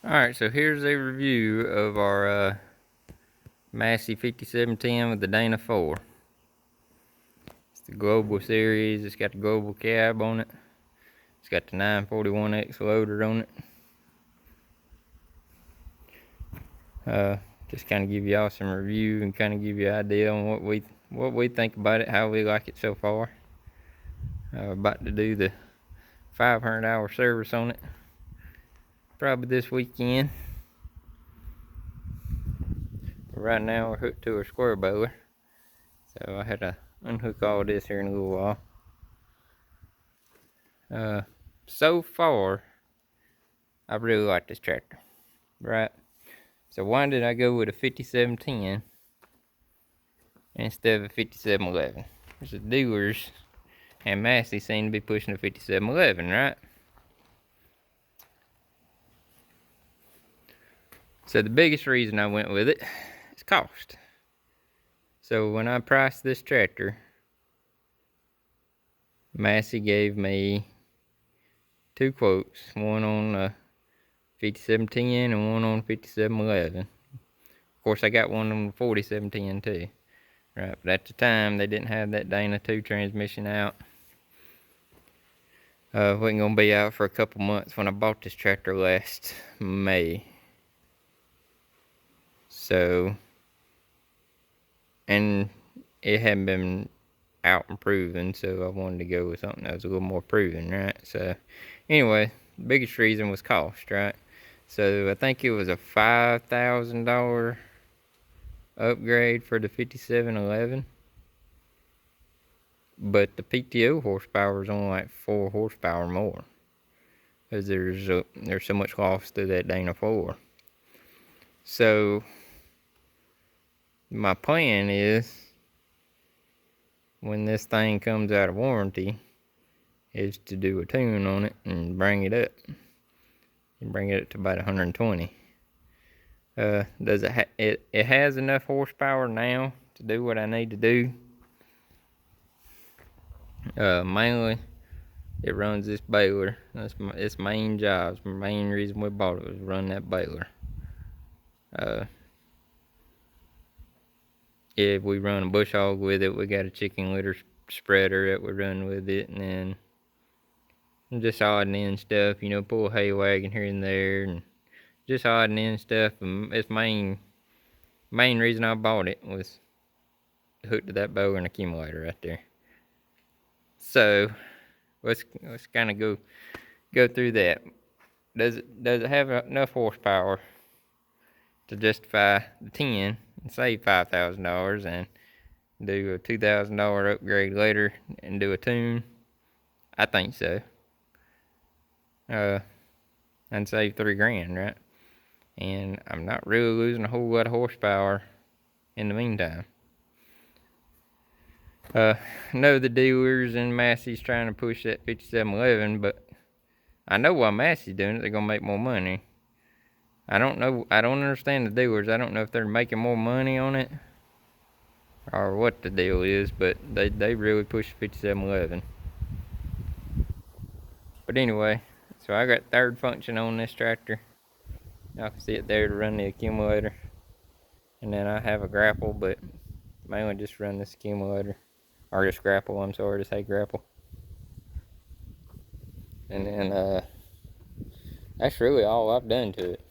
Alright, so here's a review of our Massey 5710 with the Dyna-4. It's the global series. It's got the global cab on it. It's got the 941X loader on it. Just kind of give y'all some review and kind of give you an idea on what we think about it, how we like it so far. About to do the 500-hour service on it, probably this weekend. Right now we're hooked to a square boiler, so I had to unhook all this here in a little while. So far, I really like this tractor, right? So why did I go with a 5710 instead of a 5711? Because the dealers and Massey seem to be pushing a 5711, right? So the biggest reason I went with it is cost. So when I priced this tractor, Massey gave me two quotes, one on 5710 and one on 5711. Of course, I got one on 4710 too, right? But at the time, they didn't have that Dyna-2 transmission out. Wasn't gonna be out for a couple months when I bought this tractor last May. So, and it hadn't been out and proven, so I wanted to go with something that was a little more proven, right? So, anyway, the biggest reason was cost, right? So I think it was a $5,000 upgrade for the 5711, but the PTO horsepower is only like 4 horsepower more, because there's so much loss to that Dyna-4. So my plan is, when this thing comes out of warranty, is to do a tune on it and bring it up. And bring it up to about 120. Does it has enough horsepower now to do what I need to do. Mainly, it runs this baler. That's its main job. It's the main reason we bought it, was run that baler. If we run a bush hog with it, we got a chicken litter spreader that we run with it, and then just odd and end stuff, you know, pull a hay wagon here and there, and just odd and end stuff. And its main reason I bought it was hooked to that boiler and accumulator right there. So let's kind of go through that. Does it have enough horsepower to justify the 10 and save $5,000 and do a $2,000 upgrade later and do a tune? I think so. And save $3,000, right? And I'm not really losing a whole lot of horsepower in the meantime. I know the dealers and Massey's trying to push that 5711, but I know why Massey's doing it. They're gonna make more money. I don't know. I don't understand the dealers. I don't know if they're making more money on it or what the deal is, but they really push 5711. But anyway, so I got third function on this tractor. Y'all can see it there to run the accumulator, and then I have a grapple, but mainly just run this accumulator, or just grapple. I'm sorry, just hay grapple. And then that's really all I've done to it.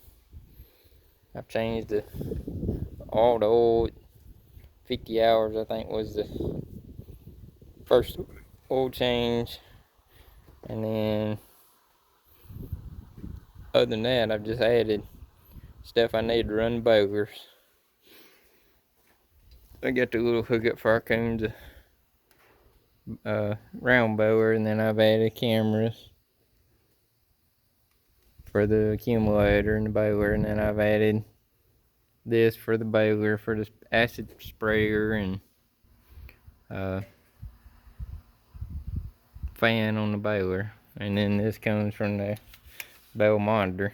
I've changed all the old 50 hours, I think, was the first oil change. And then, other than that, I've just added stuff I need to run boilers. I got the little hookup for our coons, round boiler, and then I've added cameras for the accumulator and the boiler, and then I've added this for the boiler, for the acid sprayer, and fan on the boiler. And then this comes from the bell monitor.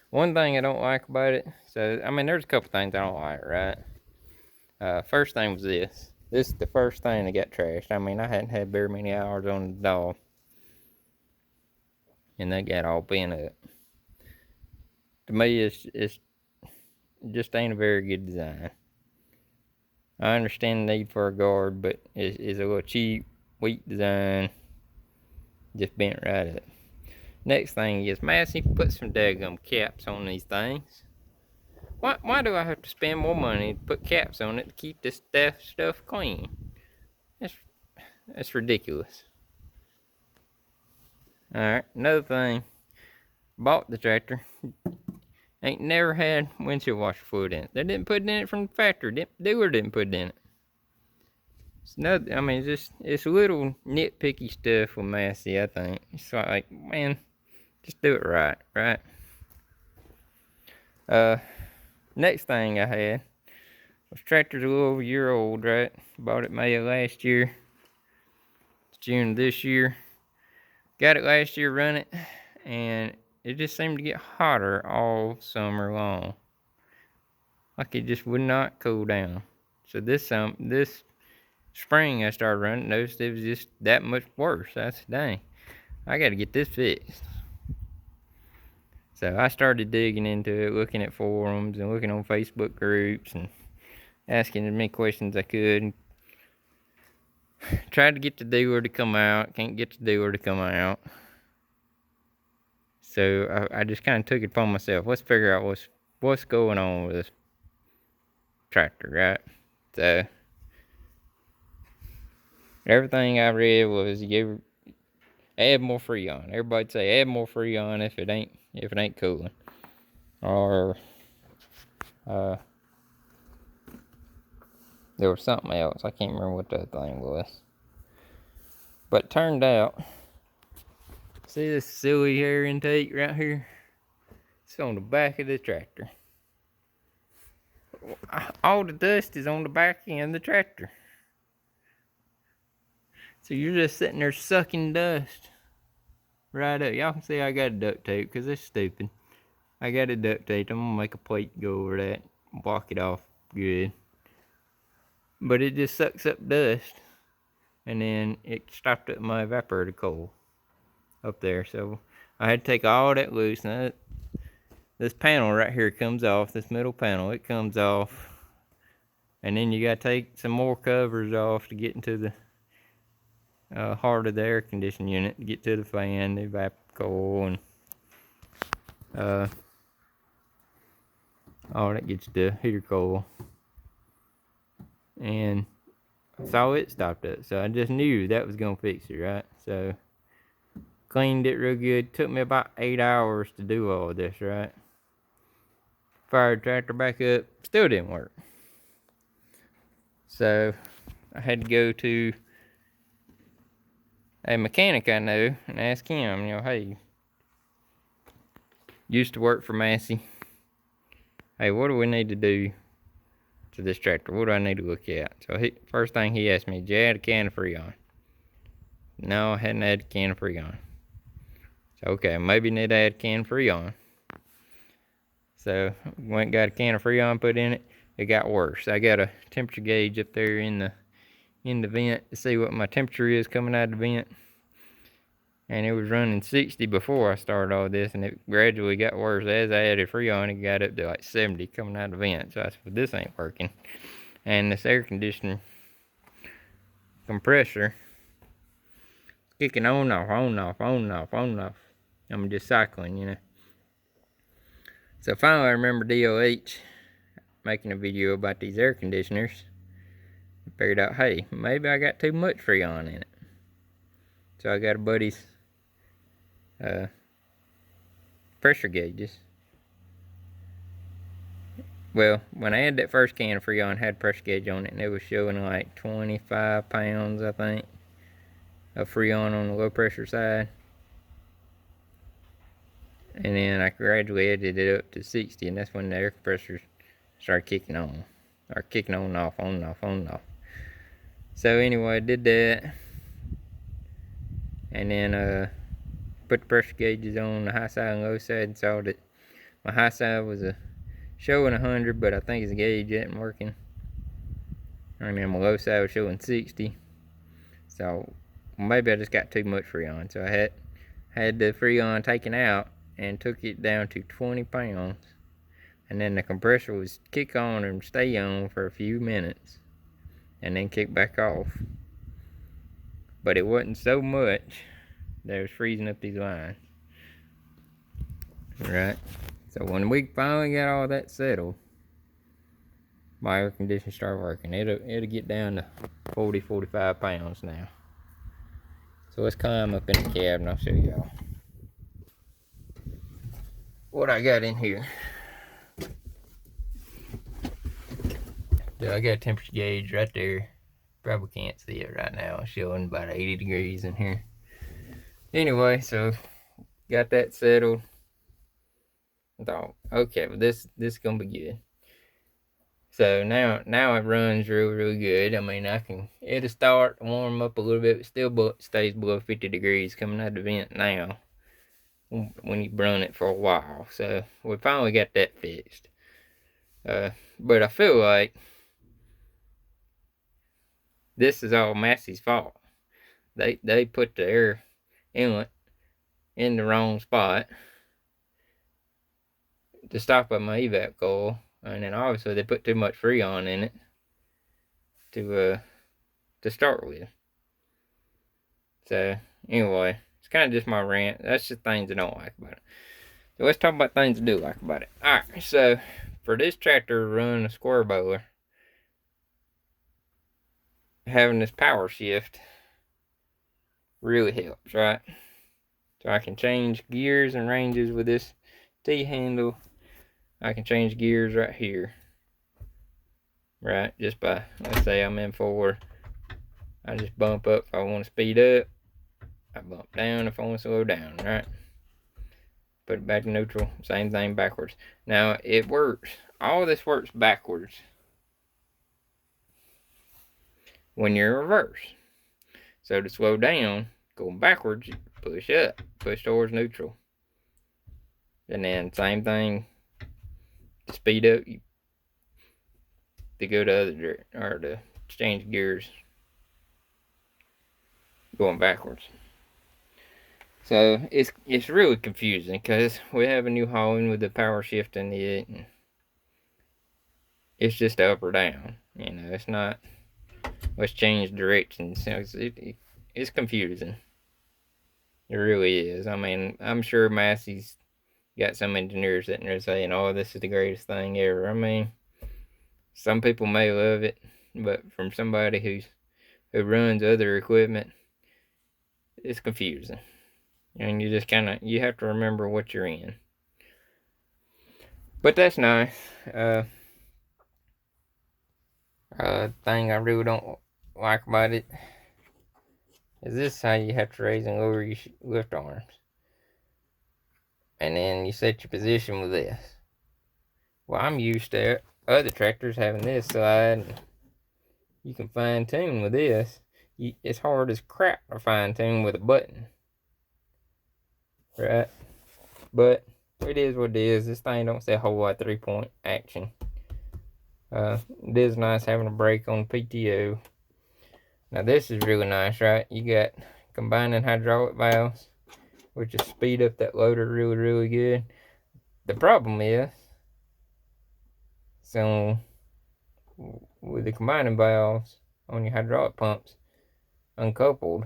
One thing I don't like about it, so I mean, there's a couple things I don't like, right? First thing was this is the first thing that got trashed. I mean, I hadn't had very many hours on the dog, and they got all bent up. To me, it's just ain't a very good design. I understand the need for a guard, but it's a little cheap, weak design. Just bent right up. Next thing is, Massey, put some daggum caps on these things. Why do I have to spend more money to put caps on it to keep this stuff clean? That's ridiculous. Alright, another thing. Bought the tractor. Ain't never had windshield washer fluid in it. They didn't put it in it from the factory. Dealer didn't put it in it. It's not, I mean, it's little nitpicky stuff with Massey, I think. It's like, man, just do it right, right? Next thing I had was tractor's a little over a year old, right? Bought it May of last year. It's June of this year. Got it last year, run it, and it just seemed to get hotter all summer long. Like it just would not cool down. So this spring I started running, noticed it was just that much worse. I said, dang, I gotta get this fixed. So I started digging into it, looking at forums and looking on Facebook groups and asking as many questions I could. Tried to get the dealer to come out, can't get the dealer to come out. So I just kind of took it upon myself. Let's figure out what's going on with this tractor, right? So everything I read was add more Freon. Everybody'd say add more Freon if it ain't cooling, or there was something else. I can't remember what that thing was. But it turned out, see this silly air intake right here? It's on the back of the tractor. All the dust is on the back end of the tractor. So you're just sitting there sucking dust right up. Y'all can see I got a duct tape because it's stupid. I got a duct tape. I'm gonna make a plate go over that, block it off good. But it just sucks up dust, and then it stopped up my evaporator coil up there. So I had to take all that loose. Now this panel right here comes off. This middle panel, it comes off, and then you gotta take some more covers off to get into the heart of the air conditioning unit, to get to the fan, the evaporator coil, and all that gets the heater coil. And saw it stopped up, so I just knew that was gonna fix it, right? So cleaned it real good. Took me about 8 hours to do all of this, right? Fired the tractor back up, still didn't work. So I had to go to a mechanic I know and ask him, hey, used to work for Massey. Hey, what do we need to do to this tractor? What do I need to look at? So first thing he asked me, did you add a can of Freon? No, I hadn't added a can of Freon. So okay, maybe need to add a can of Freon. So went and got a can of Freon put in it. It got worse. I got a temperature gauge up there in the vent to see what my temperature is coming out of the vent. And it was running 60 before I started all this, and it gradually got worse. As I added Freon, it got up to like 70 coming out of the vent. So I said, well, this ain't working. And this air conditioner compressor kicking on off, on off, on off, on off. I'm just cycling, So finally I remember DOH making a video about these air conditioners. I figured out, hey, maybe I got too much Freon in it. So I got a buddy's pressure gauges. Well, when I had that first can of Freon, had pressure gauge on it, and it was showing like 25 pounds, I think, of Freon on the low pressure side. And then I gradually added it up to 60, and that's when the air compressors started kicking on. Or kicking on and off, on and off, on and off. So anyway, I did that. And then put the pressure gauges on the high side and low side, and saw that my high side was showing 100, but I think his gauge isn't working. And then my low side was showing 60. So maybe I just got too much Freon. So I had the Freon taken out and took it down to 20 pounds. And then the compressor would kick on and stay on for a few minutes and then kick back off. But it wasn't so much that it was freezing up these lines. Right? So when we finally got all that settled, my air conditioner started working. It'll get down to 40, 45 pounds now. So let's climb up in the cab and I'll show y'all what I got in here. So I got a temperature gauge right there. Probably can't see it right now. It's showing about 80 degrees in here. Anyway, so got that settled. I thought, okay, well this is gonna be good. So now it runs really good. I mean, it'll start to warm up a little bit, but still stays below 50 degrees coming out of the vent now when you run it for a while. So we finally got that fixed. But I feel like this is all Massey's fault. They put the air inlet in the wrong spot to stop up my evap coil, and then obviously they put too much Freon in it to start with. So anyway, it's kind of just my rant. That's just things I don't like about it. So let's talk about things I do like about it. Alright, so for this tractor to run a square boiler, having this power shift really helps, right? So I can change gears and ranges with this T-handle. I can change gears right here, right? Just by, let's say I'm in 4, I just bump up if I want to speed up, I bump down if I want to slow down, right? Put it back to neutral, same thing backwards. Now it works, all this works backwards when you're in reverse. So to slow down, going backwards, push up, push towards neutral. And then same thing, to speed up, to go to other direction, or to change gears, going backwards. So it's really confusing because we have a new Holland with the power shift in it, and it's just up or down. You know, it's not, let's change directions. So it's confusing. It really is. I mean, I'm sure Massey's got some engineers sitting there saying, oh, this is the greatest thing ever. I mean, some people may love it, but from somebody who runs other equipment, it's confusing. And you just you have to remember what you're in. But that's nice. Thing I really don't like about it is this how you have to raise and lower your lift arms. And then you set your position with this. Well, I'm used to other tractors having this side. You can fine tune with this. It's hard as crap to fine tune with a button. Right? But it is what it is. This thing don't say a whole lot of 3-point action. It is nice having a brake on PTO. Now this is really nice, right? You got combining hydraulic valves, which will speed up that loader really good. The problem is, so with the combining valves on your hydraulic pumps uncoupled,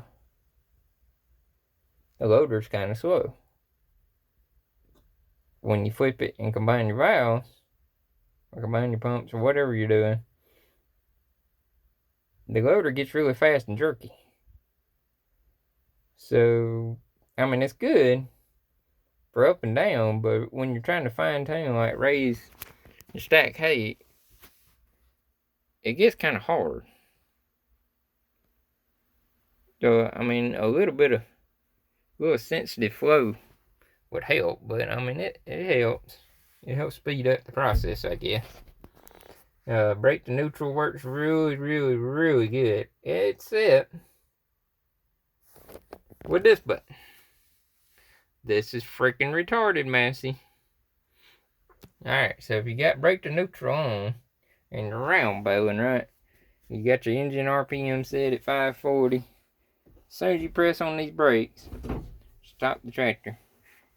the loader's kind of slow. When you flip it and combine your valves, or combine your pumps, or whatever you're doing, the loader gets really fast and jerky. So, I mean, it's good for up and down, but when you're trying to fine tune, like raise your stack height, it gets kind of hard. So, I mean, a little sensitive flow would help, but I mean, it helps. It helps speed up the process, I guess. Brake to neutral works really good, except with this button. This is freaking retarded, Massey. Alright, so if you got brake to neutral on and you're round bowing, right? You got your engine RPM set at 540. As soon as you press on these brakes, stop the tractor,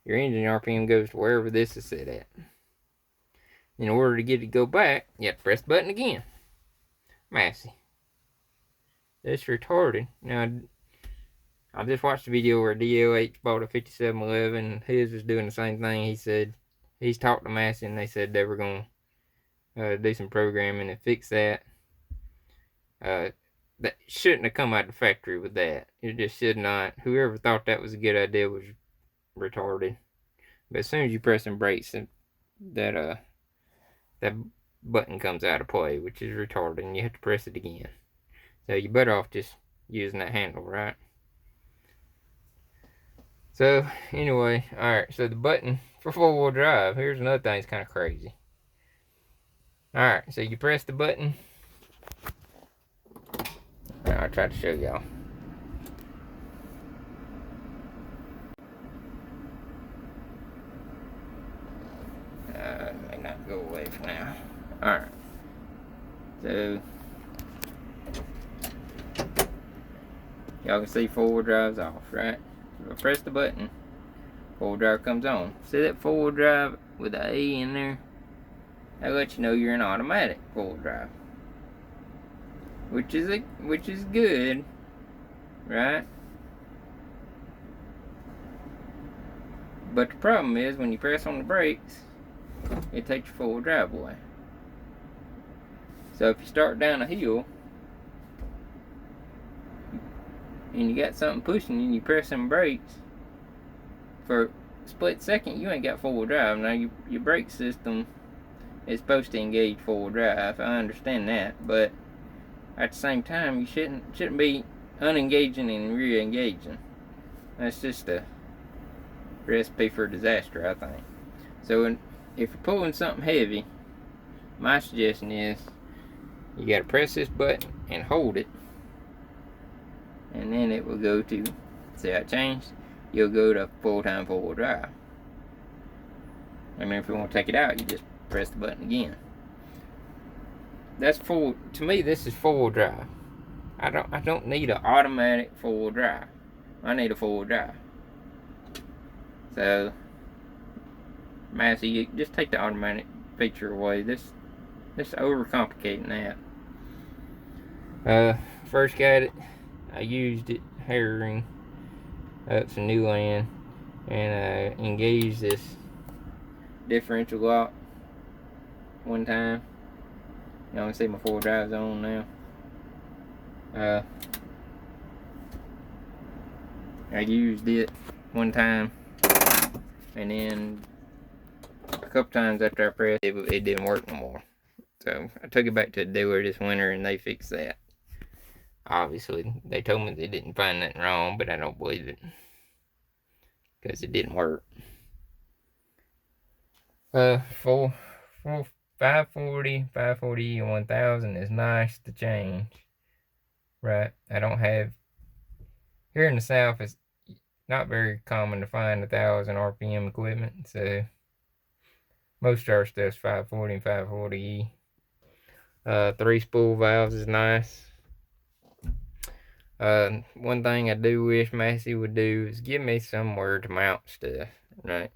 your engine RPM goes to wherever this is set at. In order to get it to go back, you have to press the button again. Massey. That's retarded. Now, I just watched a video where DLH bought a 5711. His was doing the same thing. He said he's talked to Massey and they said they were going to do some programming and fix that. That shouldn't have come out of the factory with that. It just should not. Whoever thought that was a good idea was retarded. But as soon as you press some brakes, that button comes out of play, which is retarded, and you have to press it again. So you're better off just using that handle, right? So anyway, alright, so the button for 4-wheel drive, here's another thing that's kind of crazy. Alright, so you press the button. I'll try to show y'all. May not go away for now. Alright. So y'all can see 4-wheel drive's off, right? If I press the button, 4-wheel drive comes on. See that 4-wheel drive with the A in there? That lets you know you're in automatic 4-wheel drive. Which is good, right? But the problem is when you press on the brakes, it takes your 4-wheel drive away. So if you start down a hill and you got something pushing you and you press some brakes, for a split second you ain't got 4-wheel drive. Now your brake system is supposed to engage 4-wheel drive. I understand that, but at the same time you shouldn't be unengaging and re-engaging. That's just a recipe for disaster, I think. So if you're pulling something heavy, my suggestion is you got to press this button and hold it, and then it will go to, see how it changed? You'll go to full-time 4-wheel drive. And then if you want to take it out, you just press the button again. That's to me, this is 4-wheel drive. I don't need an automatic 4-wheel drive. I need a 4-wheel drive. So Massey, you just take the automatic feature away. This overcomplicating that. First got it, I used it herring up some new land, and engaged this differential lock one time. Y'all can see my 4-wheel drive's on now. I used it one time, and then a couple times after I pressed it, it didn't work no more. So I took it back to the dealer this winter and they fixed that. Obviously, they told me they didn't find nothing wrong, but I don't believe it, because it didn't work. 540, 1000 is nice to change, right? I don't have, here in the South, it's not very common to find 1000 RPM equipment, so most of our stuff's 540 and 540E. 3-spool valves is nice. One thing I do wish Massey would do is give me somewhere to mount stuff, right?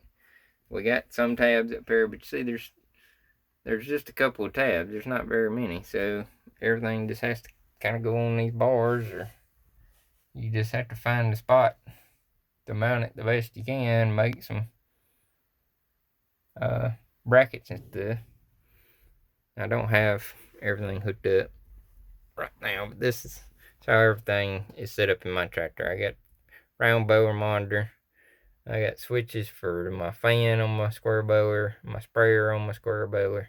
We got some tabs up here, but you see there's just a couple of tabs. There's not very many, so everything just has to kind of go on these bars, or you just have to find the spot to mount it the best you can, make some brackets and stuff. I don't have everything hooked up right now, but this is how everything is set up in my tractor. I got round blower monitor. I got switches for my fan on my square blower, my sprayer on my square blower.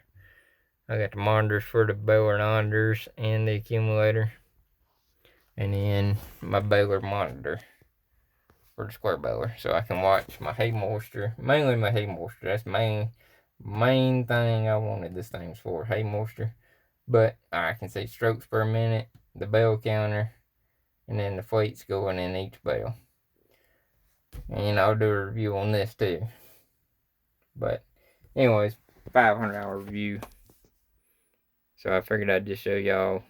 I got the monitors for the blower monitors and the accumulator. And then my blower monitor for the square blower, so I can watch my hay moisture. Mainly my hay moisture. That's the main thing I wanted this thing for, hay moisture. But I can see strokes per minute, the bell counter, and then the fleets going in each bell. And I'll do a review on this too. But anyways, 500-hour review. So I figured I'd just show y'all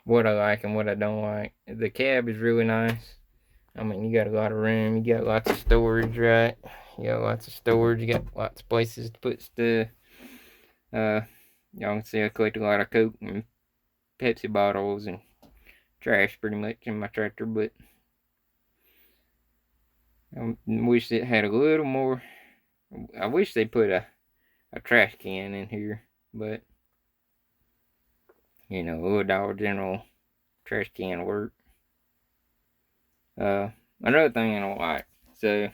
what I like and what I don't like. The cab is really nice. I mean, you got a lot of room. You got lots of storage, right? You got lots of storage. You got lots of places to put stuff. Y'all can see I collect a lot of Coke and Pepsi bottles and trash pretty much in my tractor, but I wish it had a little more. I wish they put a trash can in here, but you know, a little Dollar General trash can work. Another thing I don't like, so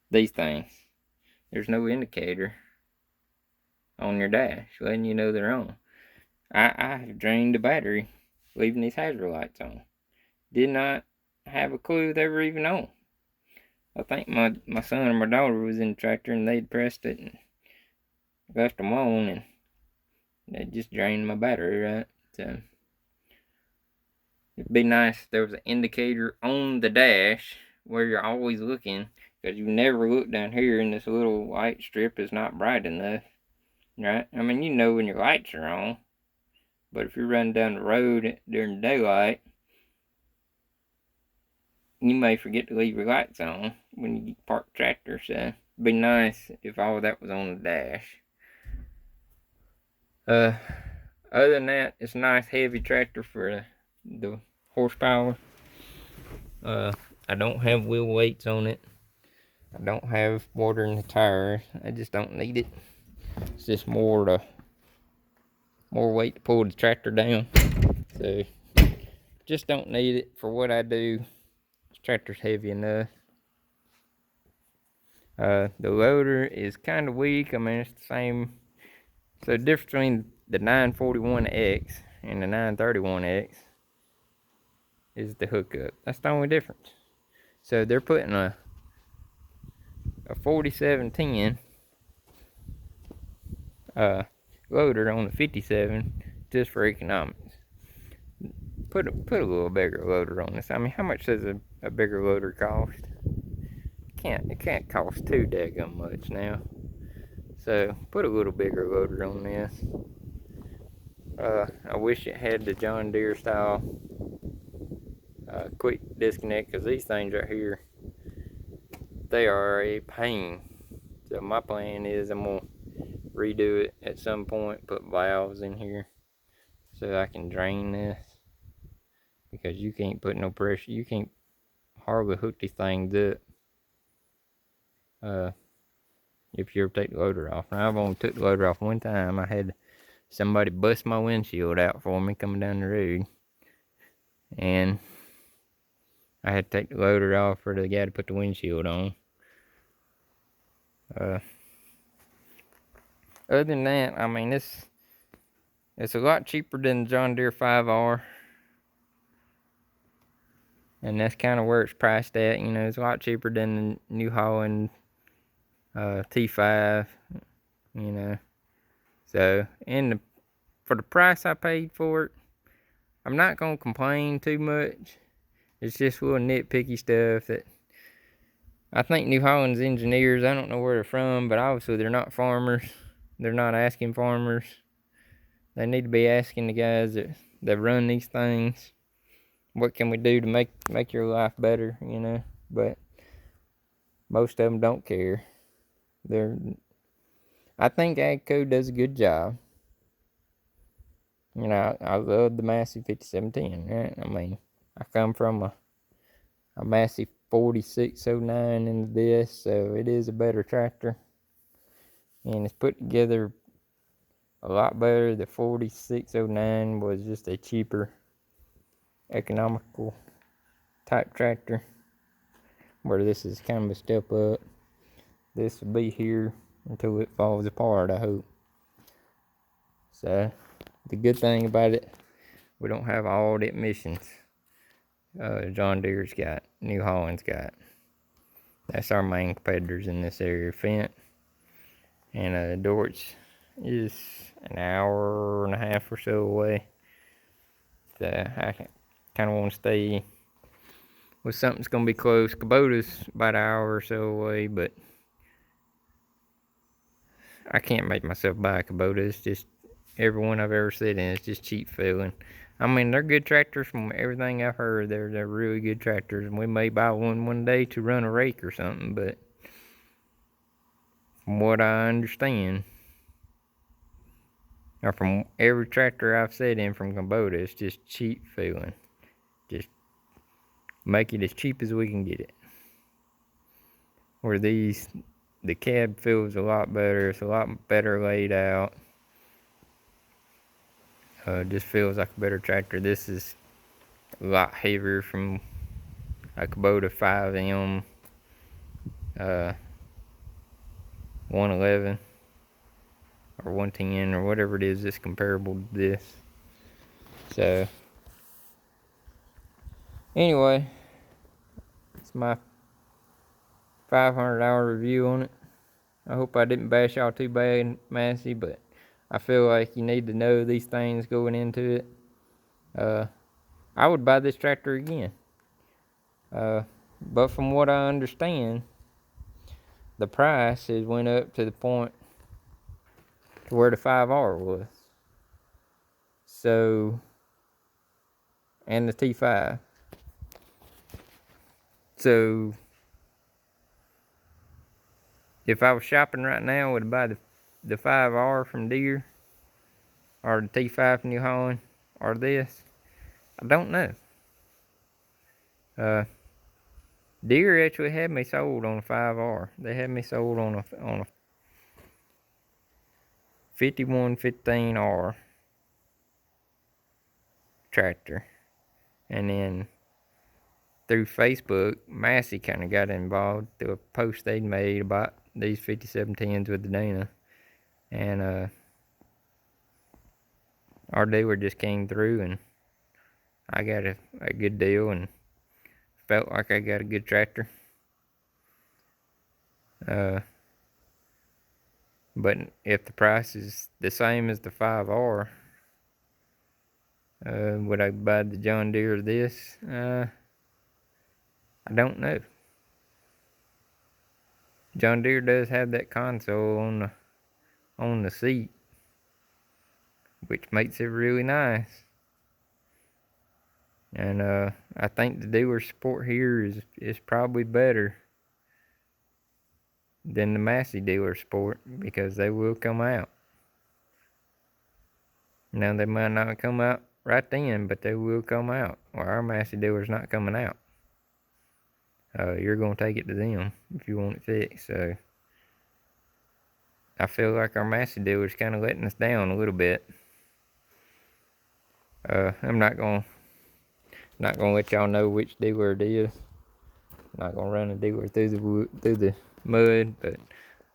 these things, there's no indicator on your dash letting you know they're on. I have drained the battery leaving these hazard lights on. Did not have a clue they were even on. I think my son or my daughter was in the tractor and they'd pressed it and left them on, and they just drained my battery, right? So it'd be nice if there was an indicator on the dash where you're always looking, because you never look down here and this little light strip is not bright enough, right? I mean, you know when your lights are on, but if you're running down the road during daylight, you may forget to leave your lights on when you park the tractor. So it'd be nice if all of that was on the dash. Other than that, it's a nice heavy tractor for the horsepower. I don't have wheel weights on it. I don't have water in the tires. I just don't need it. It's just more weight to pull the tractor down. So just don't need it for what I do. This tractor's heavy enough. The loader is kind of weak. I mean, it's the same. So the difference between the 941X and the 931X is the hookup. That's the only difference. So they're putting a 4710 loader on the 57 just for economics. Put a little bigger loader on this. I mean, how much does a bigger loader cost? It can't cost too daggum much now. So put a little bigger loader on this. I wish it had the John Deere style quick disconnect, because these things right here, they are a pain. So my plan is I'm gonna redo it at some point, put valves in here so I can drain this, because you can't put no pressure. You can't hardly hook these things up if you ever take the loader off. Now, I've only took the loader off one time. I had somebody bust my windshield out for me coming down the road, and I had to take the loader off for the guy to put the windshield on. Other than that, I mean, it's a lot cheaper than the John Deere 5R. And that's kind of where it's priced at. You know, it's a lot cheaper than the New Holland T5, you know. So, for the price I paid for it, I'm not going to complain too much. It's just little nitpicky stuff that I think New Holland's engineers, I don't know where they're from, but obviously they're not farmers. They're not asking farmers. They need to be asking the guys that run these things, what can we do to make your life better, you know. But most of them don't care. I think AGCO does a good job. You know, I love the Massey 5710, right? I mean, I come from a Massey 4609 into this, so it is a better tractor. And it's put together a lot better. The 4609 was just a cheaper, economical type tractor, where this is kind of a step up. This will be here until it falls apart, I hope. So the good thing about it, we don't have all the emissions John Deere's got, New Holland's got. That's our main competitors in this area. Fent and Dortch is an hour and a half or so away. So I kind of want to stay with something that's going to be close. Kubota's about an hour or so away, but I can't make myself buy a Kubota. It's just every one I've ever sat in. It's just cheap feeling. I mean, they're good tractors from everything I've heard. They're really good tractors, and we may buy one day to run a rake or something. But from what I understand, or from every tractor I've sat in from Kubota, it's just cheap feeling. Just make it as cheap as we can get it. Where these, the cab feels a lot better. It's a lot better laid out. Just feels like a better tractor. This is a lot heavier from a Kubota 5M 111 or 110 or whatever it is that's comparable to this. So anyway, it's my 500-hour review on it. I hope I didn't bash y'all too bad, Massey, but I feel like you need to know these things going into it. I would buy this tractor again. But from what I understand, the price has went up to the point to where the 5R was. So, and the T5. So, if I was shopping right now, would I buy the 5R from Deere or the T5 from New Holland or this? I don't know. Deere actually had me sold on a 5R. They had me sold on a 5115R tractor. And then through Facebook, Massey kind of got involved through a post they'd made about these 5710s with the Dyna. And our dealer just came through and I got a good deal and felt like I got a good tractor. But if the price is the same as the 5R, would I buy the John Deere or this? I don't know. John Deere does have that console on the seat, which makes it really nice. And I think the dealer support here is probably better than the Massey dealer support because they will come out. Now they might not come out right then, but they will come out. Well, our Massey dealer's not coming out. You're gonna take it to them if you want it fixed. So I feel like our Massey dealer's kind of letting us down a little bit. I'm not gonna let y'all know which dealer it is. I'm not gonna run a dealer through the mud, but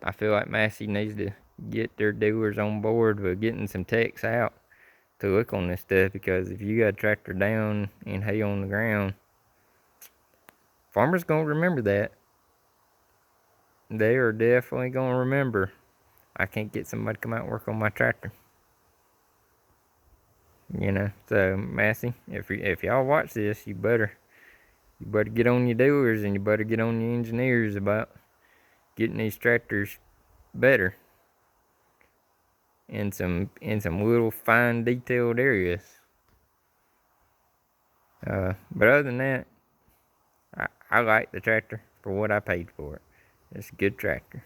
I feel like Massey needs to get their dealers on board with getting some techs out to look on this stuff, because if you got a tractor down and hay on the ground, farmers gonna remember that. They are definitely gonna remember I can't get somebody to come out and work on my tractor. You know, so Massey, if y'all watch this, you better get on your dealers and you better get on your engineers about getting these tractors better in some little fine detailed areas. But other than that, I like the tractor for what I paid for it. It's a good tractor.